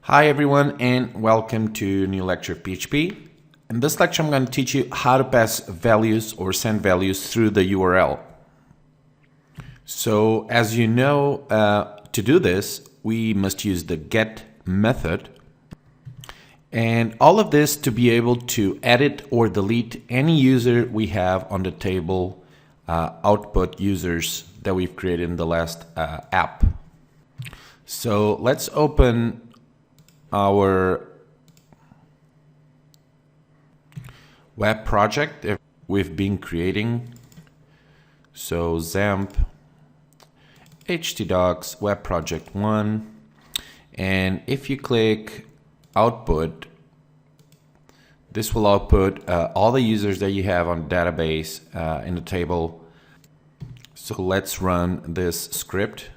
Hi everyone and welcome to a new lecture of PHP. In this lecture I'm going to teach you how to pass values or send values through the URL. So as you know, to do this we must use the get method, and all of this to be able to edit or delete any user we have on the table output users that we've created in the last app. So let's open our web project if we've been creating. So XAMPP htdocs web project 1, and if you click output, this will output all the users that you have on the database in the table. So let's run this script.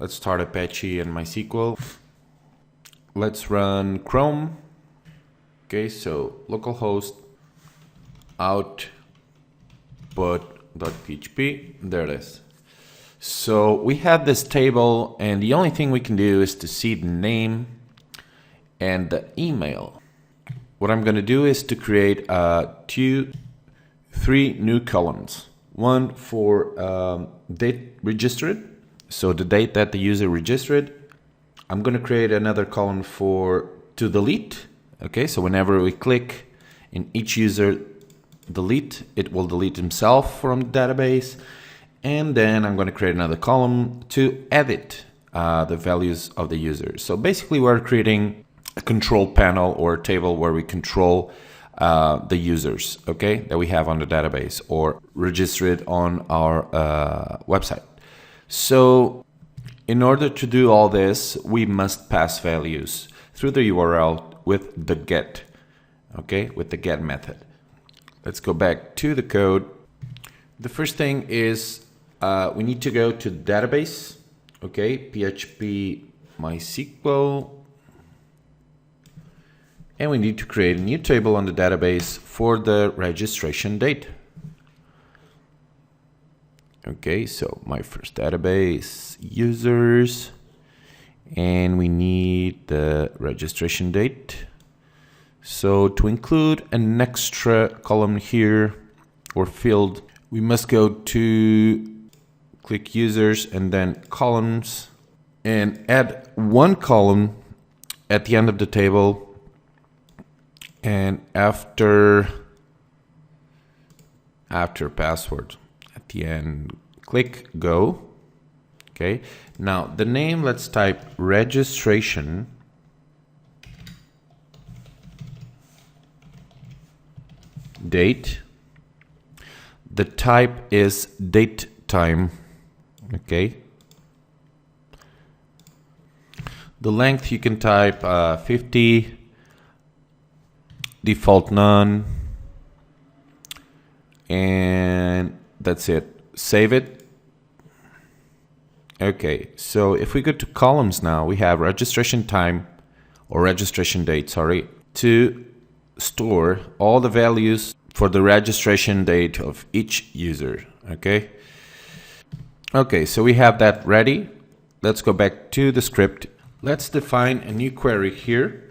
Let's start Apache and MySQL. Let's run Chrome. Okay, so localhost output.php. There it is. So we have this table, and the only thing we can do is to see the name and the email. What I'm going to do is to create three new columns. One for date registered, so the date that the user registered. I'm going to create another column for to delete. Okay, so whenever we click in each user delete, it will delete himself from the database. And then I'm going to create another column to edit the values of the user. So basically we're creating a control panel or a table where we control the users, okay, that we have on the database or registered on our website. So in order to do all this, we must pass values through the URL with the get, okay, with the get method. Let's go back to the code. The first thing is we need to go to the database, okay, PHP MySQL, and we need to create a new table on the database for the registration date. Okay, so my first database, users, and we need the registration date. So to include an extra column here or field, we must go to click users and then columns and add one column at the end of the table, and after password at the end, click go. Okay, now the name, let's type registration date. The type is date time. Okay, the length you can type 50, default none, and that's it. Save it. Okay, so if we go to columns now, we have registration time or registration date, sorry, to store all the values for the registration date of each user. Okay. Okay, so we have that ready. Let's go back to the script. Let's define a new query here.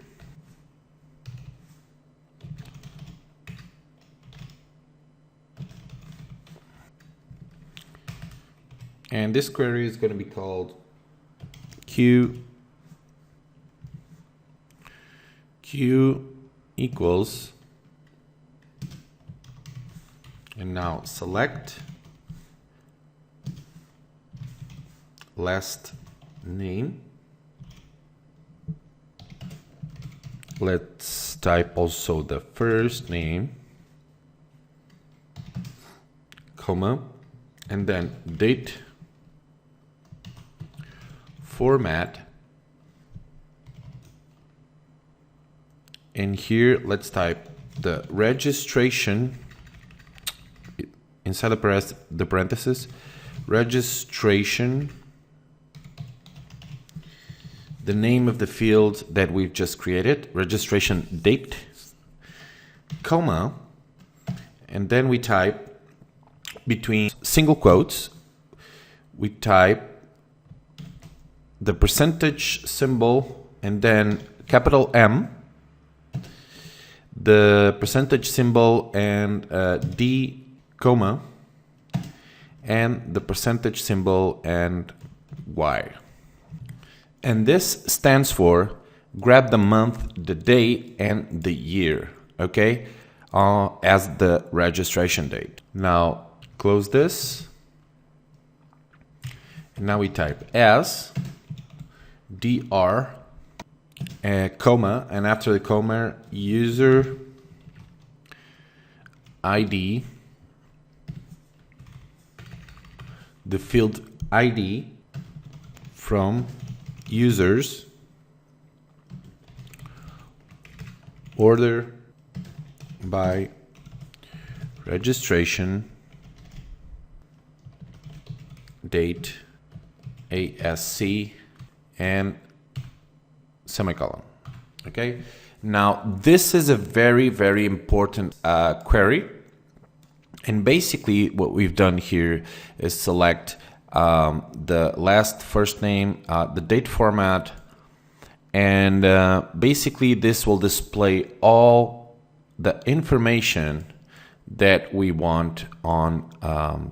And this query is going to be called Q equals, and now select last name. Let's type also the first name, comma, and then date, format, and here let's type the registration inside the parentheses, registration, the name of the field that we've just created, registration date, comma, and then we type between single quotes, we type the percentage symbol and then capital M, the percentage symbol and D comma, and the percentage symbol and Y. And this stands for grab the month, the day, and the year, okay, as the registration date. Now close this. And now we type as dr comma, and after the comma, user ID, the field ID from users, order by registration date, ASC, and semicolon. Okay, now this is a very, very important query, and basically what we've done here is select the last first name, the date format, and basically this will display all the information that we want on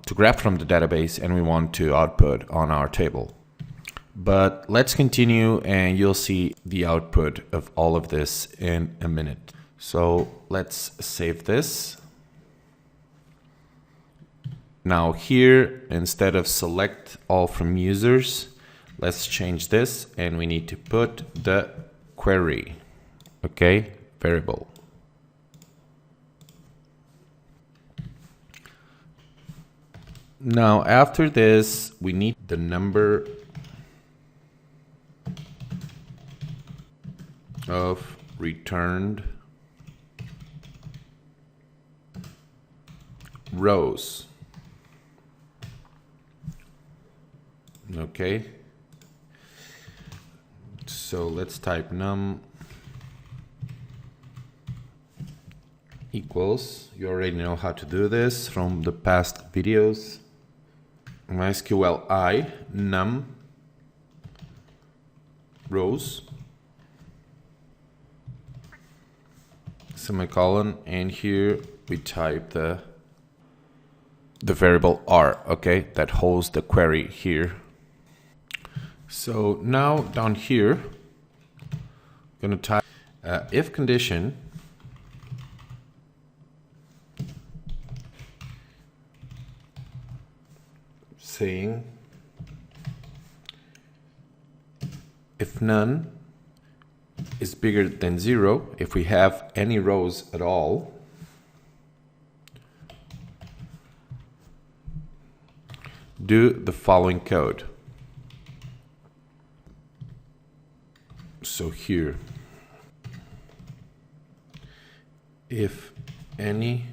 to grab from the database and we want to output on our table. But let's continue and you'll see the output of all of this in a minute. So let's save this. Now here, instead of select all from users, let's change this and we need to put the query, okay, variable. Now after this, we need the number of returned rows. Okay, so let's type num equals, you already know how to do this from the past videos, MySQL I num rows, semicolon, and here we type the variable R, okay, that holds the query here. So now down here, I'm going to type if condition saying if none is bigger than 0, if we have any rows at all, do the following code. So here, if any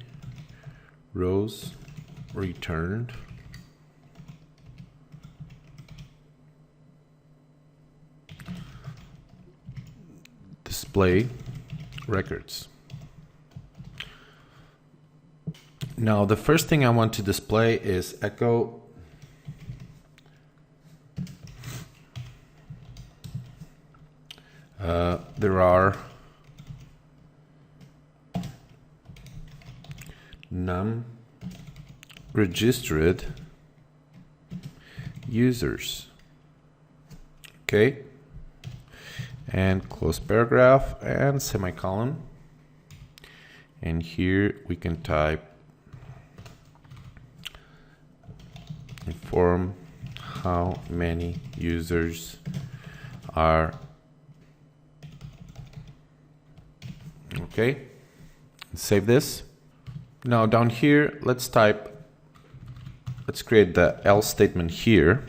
rows returned display records. Now the first thing I want to display is echo there are num registered users. Okay, and close paragraph and semicolon, and here we can type inform how many users are. Okay, save this. Now down here, let's create the else statement here.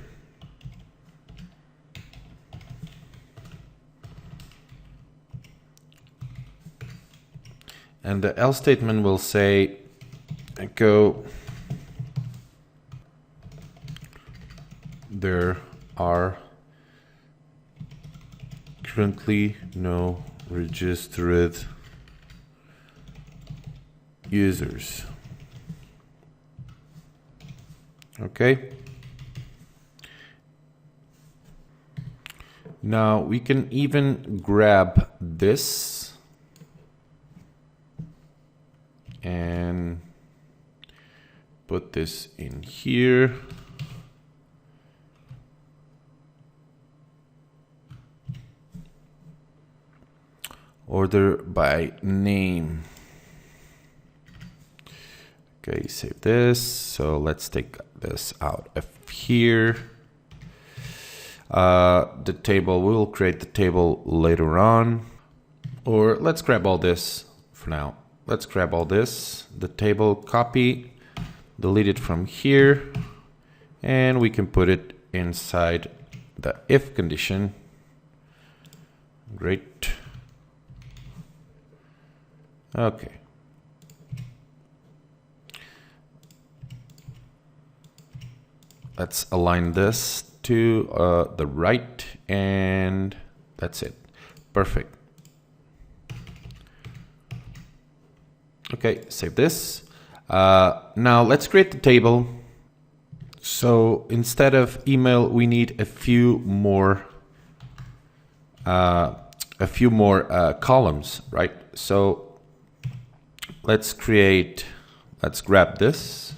And the else statement will say echo there are currently no registered users. Okay. Now we can even grab this and put this in here. Order by name. Okay, save this. So let's take this out of here. The table, we will create the table later on. Or let's grab all this for now. Let's grab all this, the table, copy, delete it from here, and we can put it inside the if condition. Great. Okay. Let's align this to the right, and that's it. Perfect. Okay, save this. Now let's create the table. So instead of email, we need a few more columns, right? So let's grab this.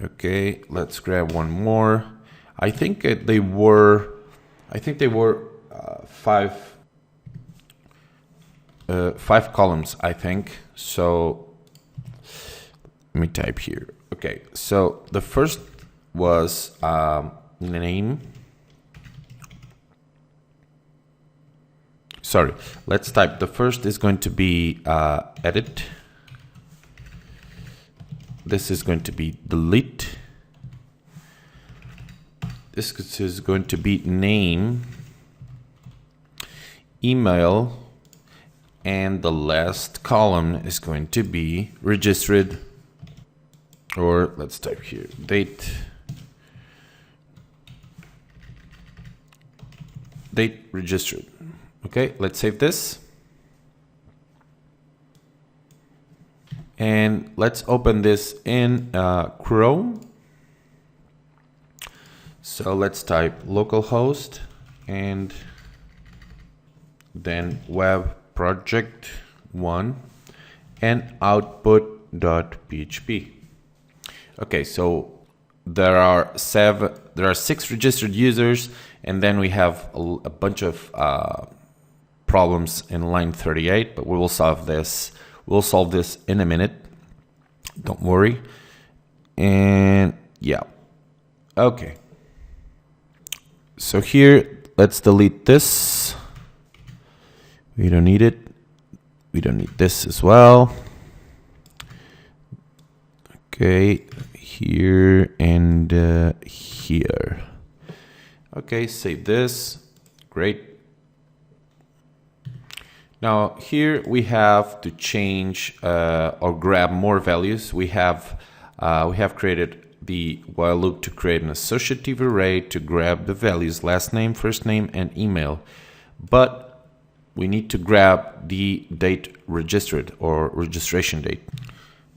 Okay, let's grab one more. I think they were five columns, I think. So let me type here. Okay, so the first was name. Sorry, let's type. The first is going to be edit. This is going to be delete. This is going to be name, email, and the last column is going to be registered, or let's type here, date registered. Okay, let's save this. And let's open this in Chrome. So let's type localhost and then web project 1 and output.php. Okay, so there are 6 registered users, and then we have a bunch of problems in line 38, but we will solve this. We'll solve this in a minute. Don't worry. And yeah. Okay. So here, let's delete this. We don't need it. We don't need this as well. Okay. Here and here. Okay, save this. Great. Now here we have to change or grab more values. We have created the while loop to create an associative array to grab the values last name, first name, and email. But we need to grab the date registered or registration date.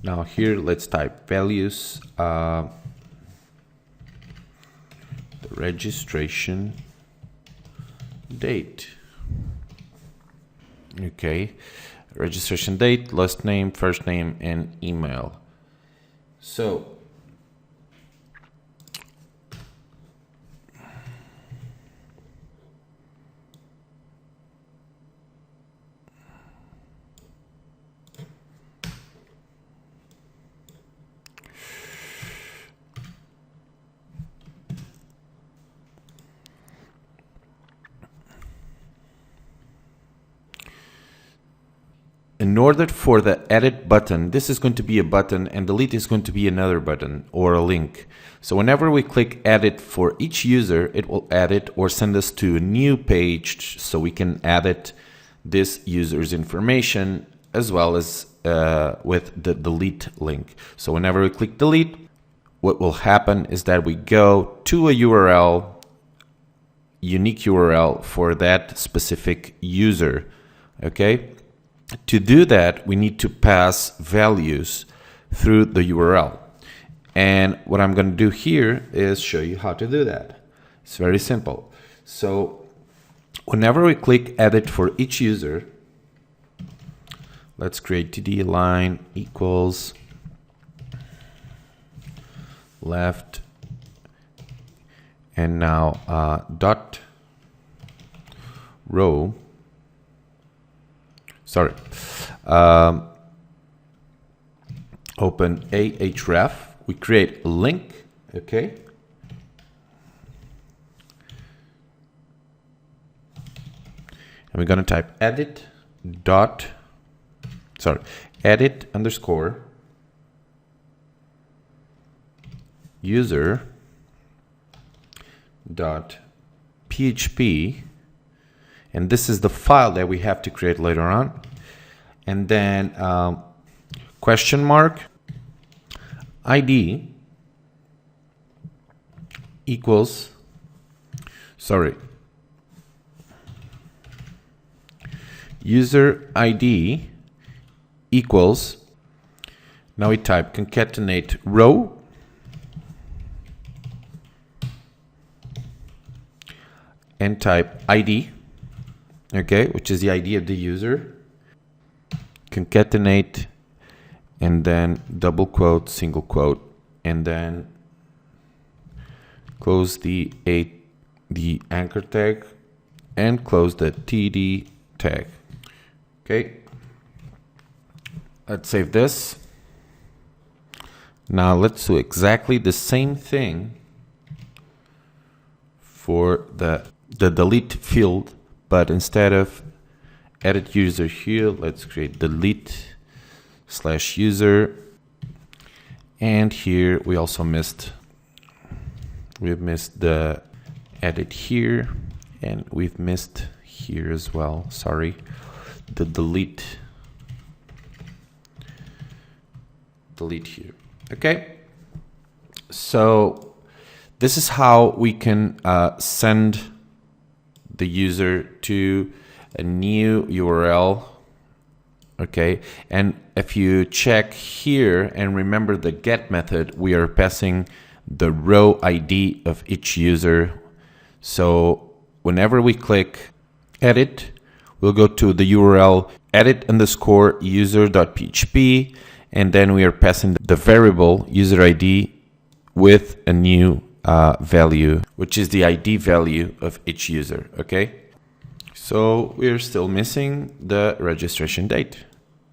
Now here let's type values, the registration date. Okay, registration date, last name, first name, and email. So in order for the edit button, this is going to be a button and delete is going to be another button or a link. So whenever we click edit for each user, it will edit or send us to a new page so we can edit this user's information as well as with the delete link. So whenever we click delete, what will happen is that we go to a URL, unique URL for that specific user. Okay. To do that, we need to pass values through the URL. And what I'm going to do here is show you how to do that. It's very simple. So whenever we click edit for each user, let's create TD line equals left, and now dot row, sorry, open ahref, we create a link, okay, and we're going to type edit underscore user dot PHP, and this is the file that we have to create later on, and then question mark ID equals, user ID equals, now we type concatenate row and type ID, okay, which is the ID of the user, concatenate, and then double quote, single quote, and then close the anchor tag and close the TD tag. Okay, let's save this. Now let's do exactly the same thing for the delete field, but instead of edit user here, let's create delete / user, and here we also missed the edit here, and we've missed here as well, sorry, the delete here. Okay, so this is how we can send the user to a new URL. Okay, and if you check here and remember the get method, we are passing the row ID of each user. So whenever we click edit, we'll go to the URL edit underscore user.php, and then we are passing the variable user ID with a new value, which is the ID value of each user. Okay, so we're still missing the registration date.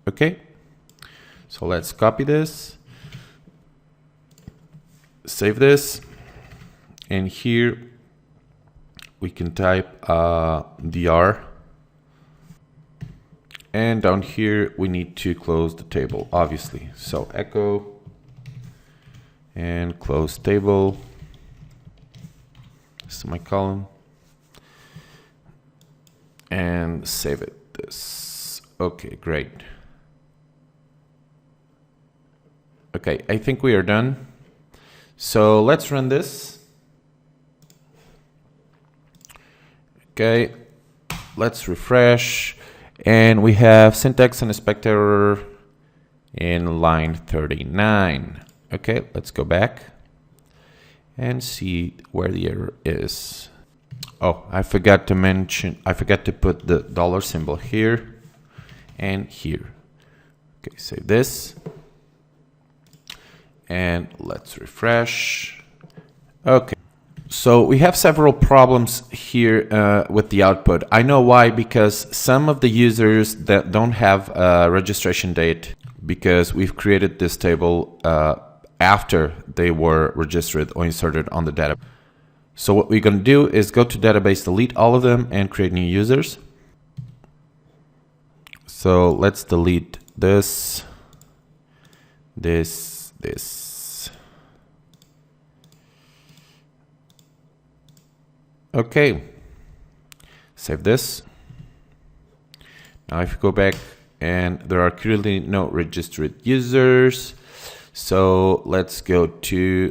Okay, so let's copy this, save this, and here we can type dr, and down here we need to close the table, obviously. So echo and close table. This is my column, and save it. This. Okay, great. Okay, I think we are done. So let's run this. Okay, let's refresh, and we have syntax and inspect error in line 39. Okay, let's go back and see where the error is. Oh, I forgot to put the dollar symbol here and here. Okay, save this. And let's refresh. Okay, so we have several problems here with the output. I know why, because some of the users that don't have a registration date, because we've created this table after they were registered or inserted on the database. So what we're going to do is go to database, delete all of them, and create new users. So let's delete this. Okay, save this. Now if you go back, and there are currently no registered users, so let's go to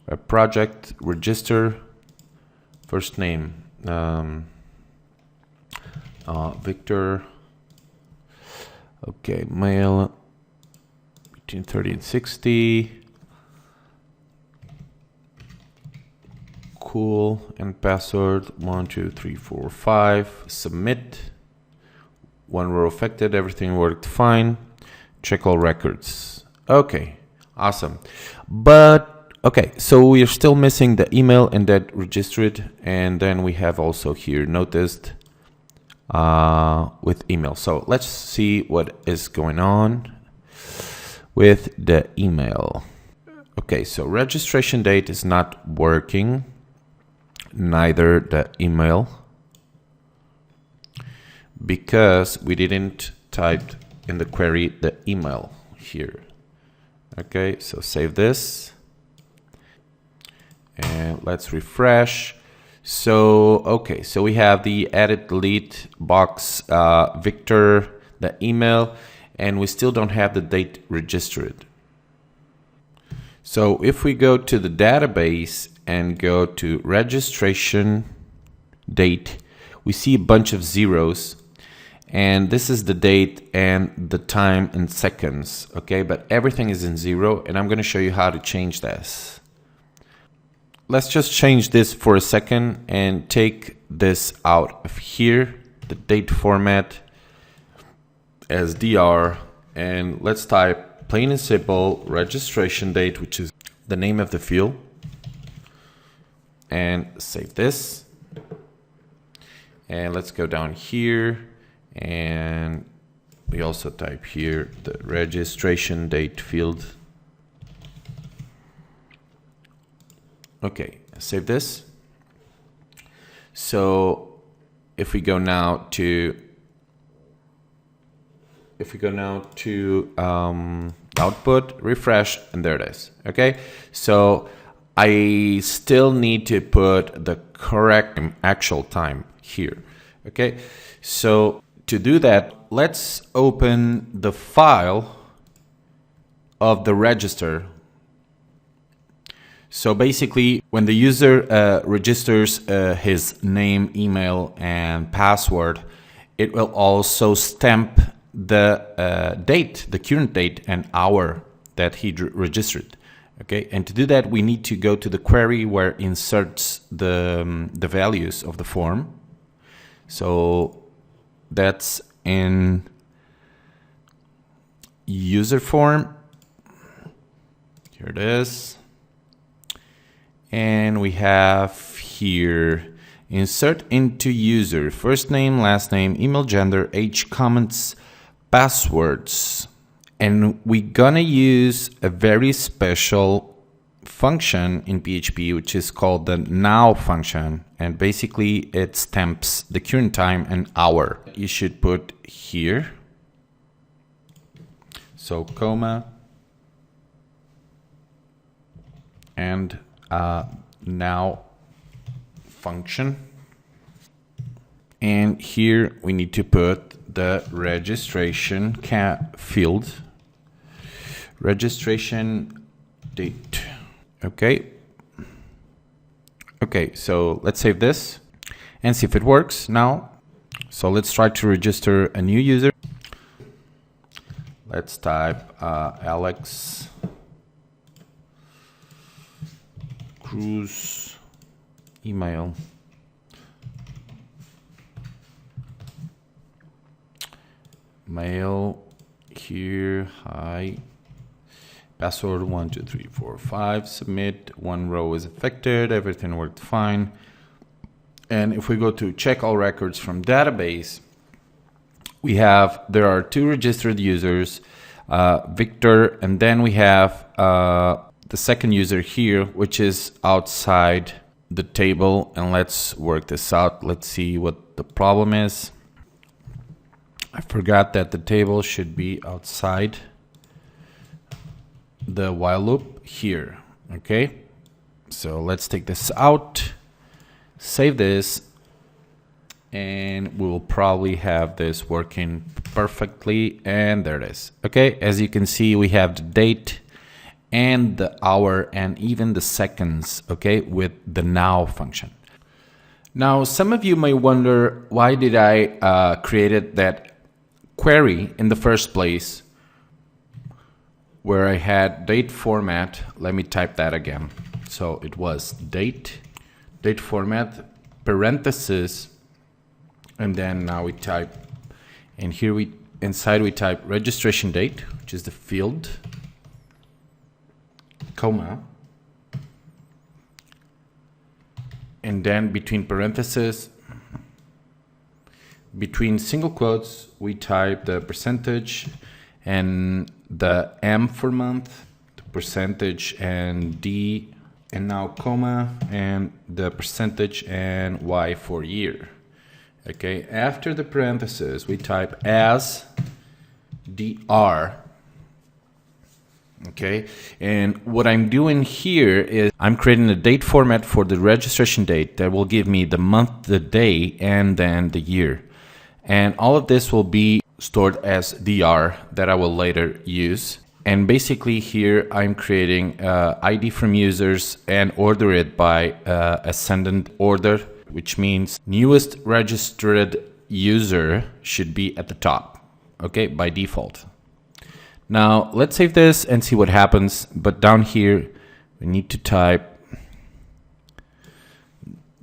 a project, register, first name Victor. Okay, male, between 30 and 60. Cool. And password 1, 2, 3, 4, 5. Submit. One row affected. Everything worked fine. Check all records. Okay. Awesome. But okay, so we are still missing the email and that registered, and then we have also here noticed with email. So let's see what is going on with the email. Okay, so registration date is not working, neither the email, because we didn't type in the query the email here. Okay, so save this and let's refresh. So okay, so we have the edit delete box, Victor, the email, and we still don't have the date registered. So if we go to the database and go to registration date, we see a bunch of zeros, and this is the date and the time in seconds. Okay, but everything is in zero, and I'm going to show you how to change this. Let's just change this for a second and take this out of here, the date format as DR, and let's type plain and simple registration date, which is the name of the field, and save this. And let's go down here, and we also type here the registration date field. Okay, save this. So if we go now to output, refresh, and there it is. Okay, so I still need to put the correct actual time here. Okay, so to do that, let's open the file of the register. So basically, when the user registers his name, email, and password, it will also stamp the date, the current date and hour that he registered. Okay, and to do that, we need to go to the query where it inserts the values of the form. So that's in user form. Here it is. And we have here insert into user first name, last name, email, gender, age, comments, passwords. And we're gonna use a very special function in PHP, which is called the now function. And basically it stamps the current time and hour. You should put here. So comma and now function, and here we need to put the registration field, registration date. Okay, so let's save this and see if it works now. So let's try to register a new user. Let's type Alex Cruz, email, mail here, hi, password 1, 2, 3, 4, 5, submit. One row is affected, everything worked fine. And if we go to check all records from database, there are two registered users, Victor, and then we have the second user here, which is outside the table. And let's work this out. Let's see what the problem is. I forgot that the table should be outside the while loop here. Okay, so let's take this out, save this, and we will probably have this working perfectly. And there it is. Okay, as you can see, we have the date and the hour and even the seconds, okay, with the now function. Now, some of you may wonder, why did I created that query in the first place where I had date format. Let me type that again. So it was date format, parenthesis, and then now we type, and here inside we type registration date, which is the field, comma, and then between parentheses, between single quotes, we type the percentage and the M for month, the percentage and D, and now comma, and the percentage and Y for year. Okay, after the parentheses, we type as dr. Okay, and what I'm doing here is I'm creating a date format for the registration date that will give me the month, the day, and then the year. And all of this will be stored as dr that I will later use. And basically here I'm creating ID from users and order it by ascendant order, which means newest registered user should be at the top, okay, by default. Now let's save this and see what happens. But down here we need to type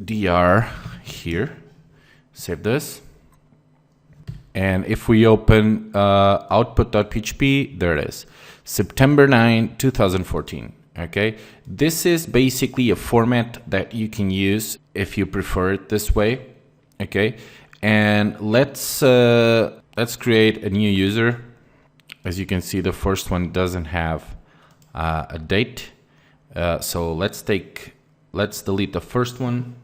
dr here, save this. And if we open output.php, there it is, September 9, 2014. Okay, this is basically a format that you can use if you prefer it this way. Okay, and let's create a new user. As you can see, the first one doesn't have a date, so let's delete the first one.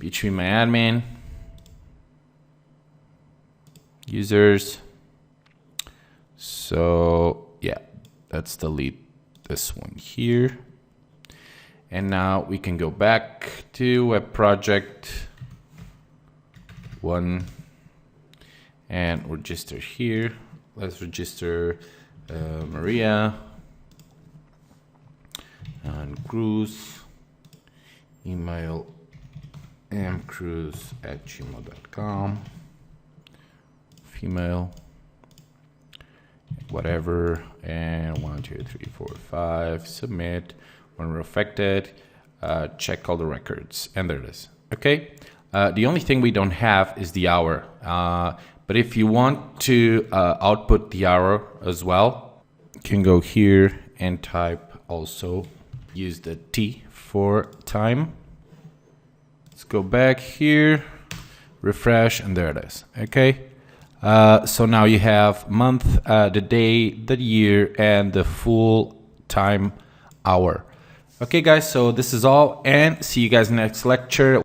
PHP admin users. So yeah, let's delete this one here. And now we can go back to web project 1 and register here. Let's register Maria and Cruz, email mcruz@gmail.com, female, whatever, and 1 2 3 4 5, submit. When we're affected, check all the records, and there it is. Okay, the only thing we don't have is the hour, but if you want to output the hour as well, you can go here and type also, use the T for time. Let's go back here, refresh, and there it is. Okay, so now you have month, the day, the year, and the full time hour. Okay guys, so this is all, and see you guys next lecture.